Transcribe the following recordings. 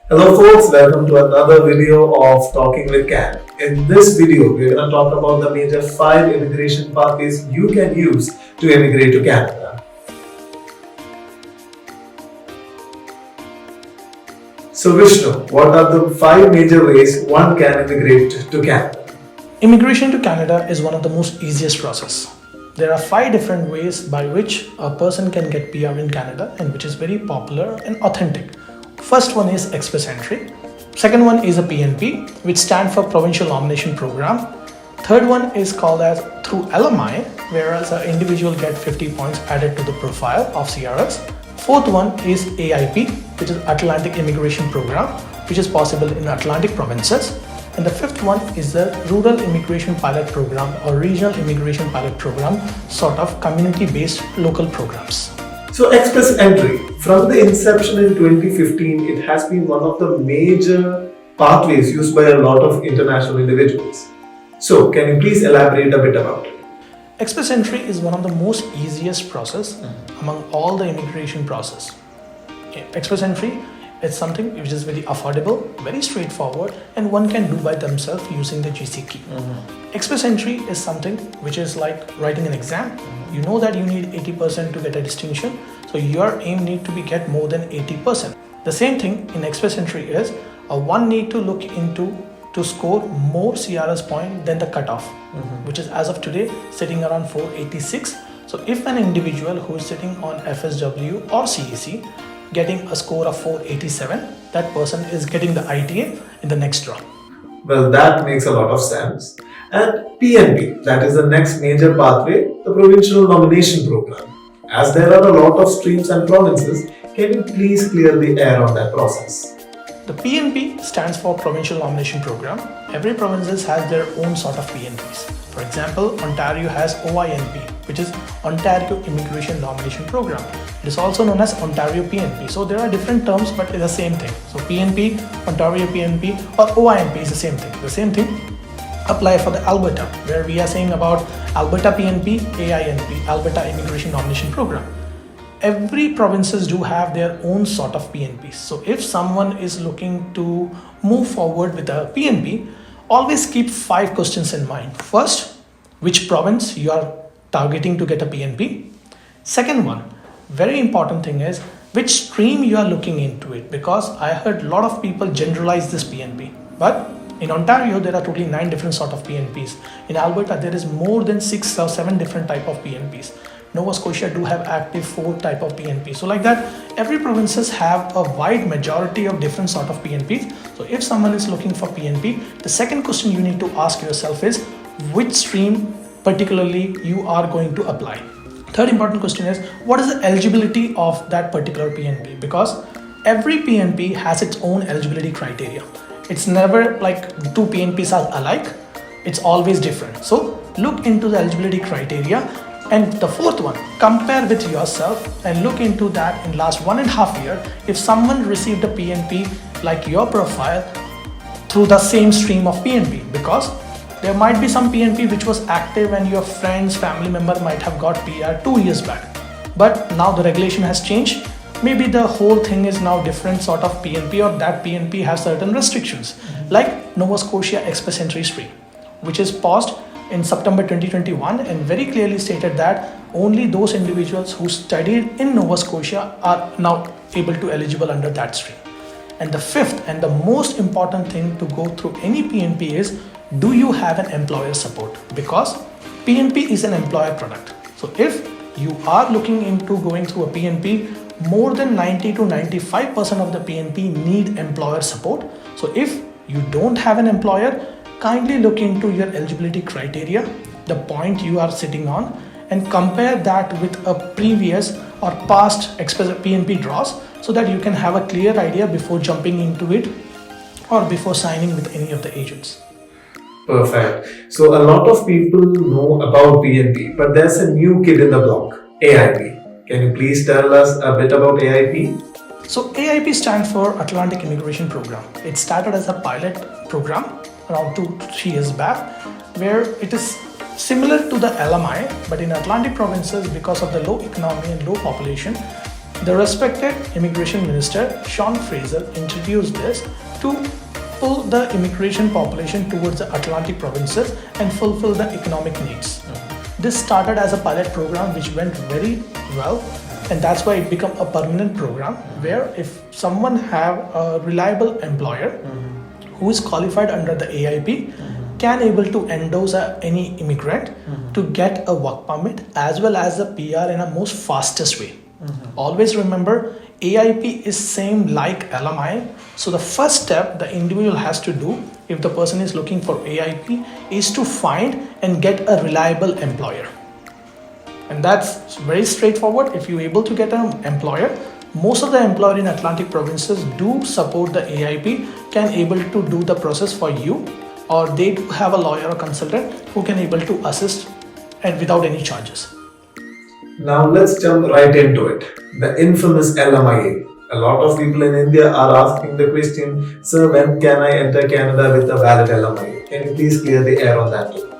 Hello folks, welcome to another video of Talking with Can. In this video, we're going to talk about the major 5 immigration pathways you can use to immigrate to Canada. So Vishnu, what are the 5 major ways one can immigrate to Canada? Immigration to Canada is one of the most easiest process. There are 5 different ways by which a person can get PR in Canada and which is very popular and authentic. First one is express entry. Second one is a PNP, which stands for Provincial Nomination Program. Third one is called as through LMIA, whereas an individual get 50 points added to the profile of CRS. Fourth one is AIP, which is Atlantic Immigration Program, which is possible in Atlantic provinces. And the fifth one is the Rural Immigration Pilot Program or Regional Immigration Pilot Program, sort of community-based local programs. So express entry, from the inception in 2015, it has been one of the major pathways used by a lot of international individuals. So can you please elaborate a bit about it? Express entry is one of the most easiest process among all the immigration process. Express entry is something which is very affordable, very straightforward, and one can do by themselves using the GC key. Express entry is something which is like writing an exam. You know that you need 80% to get a distinction, so your aim need to be get more than 80%. The same thing in express entry is one need to look into to score more CRS point than the cutoff, which is as of today sitting around 486. So if an individual who is sitting on FSW or CEC getting a score of 487, that person is getting the ITA in the next round. Well, that makes a lot of sense. And PNP, that is the next major pathway, the Provincial Nomination Program. As there are a lot of streams and provinces, can you please clear the air on that process? The PNP stands for Provincial Nomination Program. Every province has their own sort of PNPs. For example, Ontario has OINP, which is Ontario Immigration Nomination Program. It is also known as Ontario PNP. So there are different terms, but it's the same thing. So PNP, Ontario PNP, or OINP is the same thing. The same thing apply for the Alberta, where we are saying about Alberta PNP, AINP, Alberta Immigration Nomination Program. Every provinces do have their own sort of PNPs. So if someone is looking to move forward with a PNP, always keep 5 questions in mind. First, which province you are targeting to get a PNP? Second one, very important thing is which stream you are looking into it, because I heard a lot of people generalize this PNP. But in Ontario, there are totally 9 different sort of PNPs. In Alberta, there is more than 6 or 7 different type of PNPs. Nova Scotia do have active 4 type of PNP. So like that, every provinces have a wide majority of different sort of PNPs. So if someone is looking for PNP, the second question you need to ask yourself is which stream particularly you are going to apply. Third important question is what is the eligibility of that particular PNP, because every PNP has its own eligibility criteria. It's never like 2 PNPs are alike. It's always different. So look into the eligibility criteria. And the fourth one, compare with yourself and look into that in last 1.5 years. If someone received a PNP like your profile through the same stream of PNP, because there might be some PNP which was active and your friends, family member might have got PR 2 years back. But now the regulation has changed. Maybe the whole thing is now different sort of PNP, or that PNP has certain restrictions, like Nova Scotia Express Entry stream, which is paused in September 2021 and very clearly stated that only those individuals who studied in Nova Scotia are now able to eligible under that stream. And the fifth and the most important thing to go through any PNP is, do you have an employer support? Because PNP is an employer product. So if you are looking into going through a PNP, more than 90 to 95% of the PNP need employer support. So if you don't have an employer, kindly look into your eligibility criteria, the point you are sitting on, and compare that with a previous or past express PNP draws, so that you can have a clear idea before jumping into it or before signing with any of the agents. Perfect. So a lot of people know about PNP, but there's a new kid in the block, AIP. Can you please tell us a bit about AIP? So AIP stands for Atlantic Immigration Program. It started as a pilot program around 2-3 years back, where it is similar to the LMIA, but in Atlantic provinces, because of the low economy and low population, The respected Immigration Minister Sean Fraser introduced this to pull the immigration population towards the Atlantic provinces and fulfill the economic needs. This started as a pilot program which went very well, and that's why it became a permanent program where if someone have a reliable employer who is qualified under the AIP can able to endorse any immigrant to get a work permit as well as a PR in a most fastest way. Always remember, AIP is same like LMIA. So the first step the individual has to do if the person is looking for AIP is to find and get a reliable employer. And that's very straightforward. If you're able to get an employer, most of the employer in Atlantic provinces do support the AIP, can able to do the process for you, or they do have a lawyer or consultant who can able to assist and without any charges. Now let's jump right into it. The infamous LMIA. A lot of people in India are asking the question, sir, when can I enter Canada with a valid LMIA? Can you please clear the air on that too?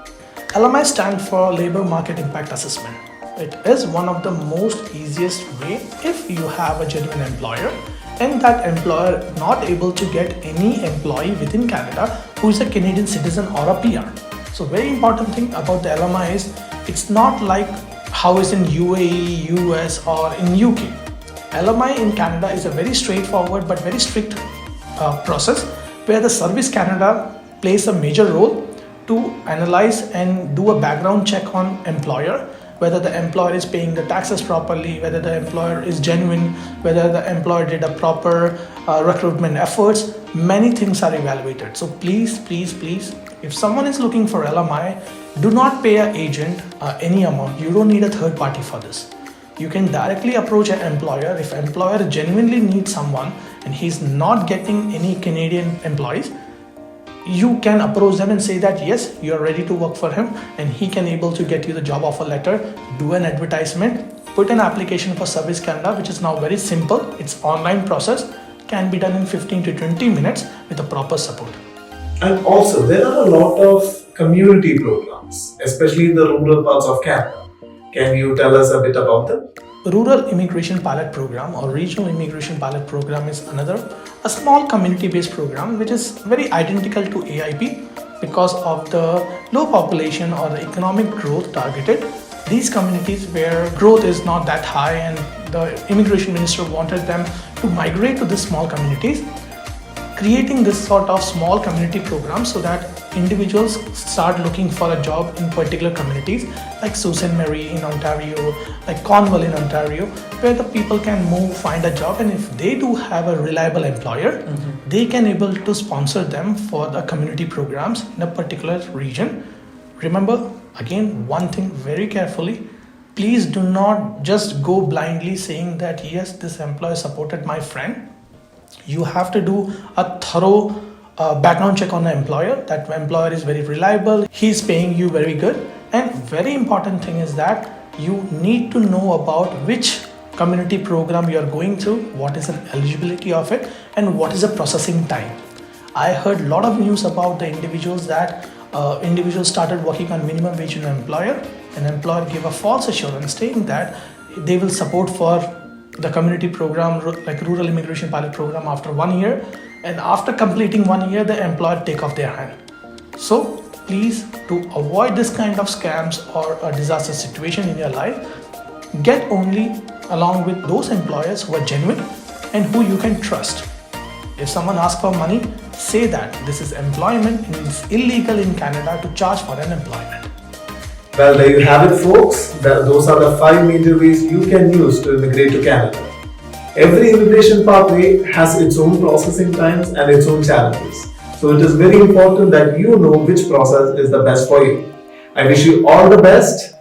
LMI stands for Labor Market Impact Assessment. It is one of the most easiest way if you have a genuine employer and that employer not able to get any employee within Canada who is a Canadian citizen or a PR. So very important thing about the LMI is it's not like how is in UAE, US or in UK. LMI in Canada is a very straightforward but very strict process where the Service Canada plays a major role to analyze and do a background check on employer, whether the employer is paying the taxes properly, whether the employer is genuine, whether the employer did a proper recruitment efforts. Many things are evaluated. So please, if someone is looking for LMI, do not pay an agent any amount. You don't need a third party for this. You can directly approach an employer. If employer genuinely needs someone and he's not getting any Canadian employees, you can approach them and say that yes, you are ready to work for him and he can able to get you the job offer letter, do an advertisement, put an application for Service Canada, which is now very simple. It's online process, can be done in 15 to 20 minutes with a proper support. And also there are a lot of community programs, especially in the rural parts of Canada. Can you tell us a bit about them? Rural Immigration Pilot Program or Regional Immigration Pilot Program is a small community-based program which is very identical to AIP because of the low population or the economic growth targeted. These communities where growth is not that high and the Immigration Minister wanted them to migrate to these small communities, creating this sort of small community program so that individuals start looking for a job in particular communities like Sault Ste. Marie in Ontario, like Cornwall in Ontario, where the people can move, find a job, and if they do have a reliable employer, they can able to sponsor them for the community programs in a particular region. Remember, again, one thing very carefully, please do not just go blindly saying that yes, this employer supported my friend. You have to do a thorough background check on the employer. That employer is very reliable, he's paying you very good, and very important thing is that you need to know about which community program you are going through, what is the eligibility of it, and what is the processing time. I heard a lot of news about the individuals that individuals started working on minimum wage in an employer. An employer gave a false assurance saying that they will support for the community program like Rural Immigration Pilot Program after 1 year, and after completing 1 year the employer take off their hand. So please, to avoid this kind of scams or a disaster situation in your life, get only along with those employers who are genuine and who you can trust. If someone asks for money, say that this is employment and it's illegal in Canada to charge for an employment. Well, there you have it, folks. Those are the 5 major ways you can use to immigrate to Canada. Every immigration pathway has its own processing times and its own challenges. So it is very important that you know which process is the best for you. I wish you all the best.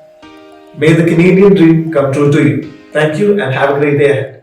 May the Canadian dream come true to you. Thank you and have a great day ahead.